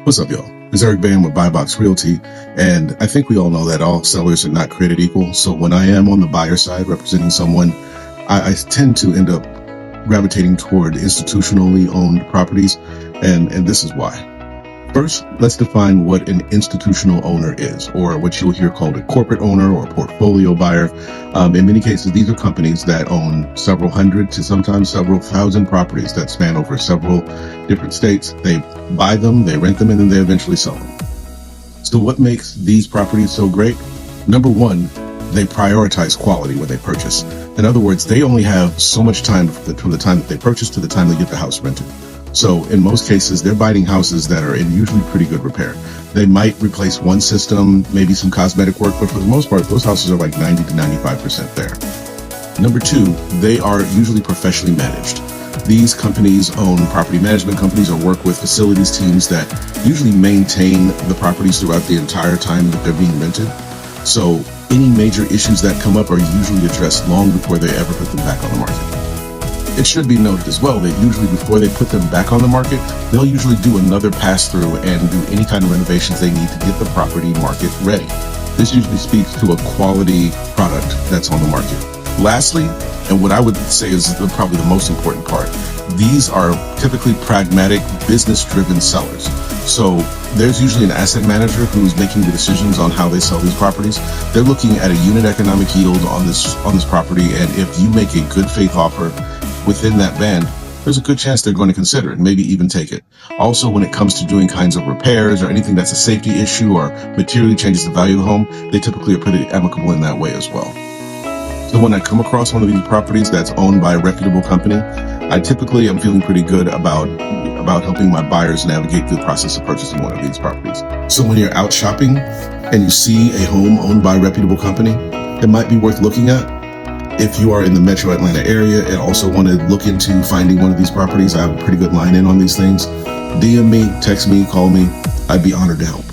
What's up, y'all? It's Eric Van with Buybox Realty, and I think we all know that all sellers are not created equal. So when I am on the buyer side representing someone, I tend to end up gravitating toward institutionally owned properties, and this is why. First, let's define what an institutional owner is, or what you'll hear called a corporate owner or a portfolio buyer. In many cases, these are companies that own several hundred to sometimes several thousand properties that span over several different states. They buy them, they rent them, and then they eventually sell them. So what makes these properties so great? Number one, they prioritize quality when they purchase. In other words, they only have so much time from the time that they purchase to the time they get the house rented. So in most cases, they're buying houses that are in usually pretty good repair. They might replace one system, maybe some cosmetic work, but for the most part, those houses are like 90 to 95% there. Number two, they are usually professionally managed. These companies own property management companies or work with facilities teams that usually maintain the properties throughout the entire time that they're being rented. So any major issues that come up are usually addressed long before they ever put them back on the market. It should be noted as well that usually before they put them back on the market, they'll usually do another pass through and do any kind of renovations they need to get the property market ready. This usually speaks to a quality product that's on the market. Lastly, and what I would say is probably the most important part, these are typically pragmatic, business-driven sellers. So there's usually an asset manager who's making the decisions on how they sell these properties. They're looking at a unit economic yield on this property, and if you make a good faith offer within that band, there's a good chance they're going to consider it, maybe even take it. Also, when it comes to doing kinds of repairs or anything that's a safety issue or materially changes the value of the home, they typically are pretty amicable in that way as well. So when I come across one of these properties that's owned by a reputable company, I typically am feeling pretty good about helping my buyers navigate through the process of purchasing one of these properties. So when you're out shopping and you see a home owned by a reputable company, it might be worth looking at. If you are in the metro Atlanta area and also want to look into finding one of these properties, I have a pretty good line in on these things. DM me, text me, call me. I'd be honored to help.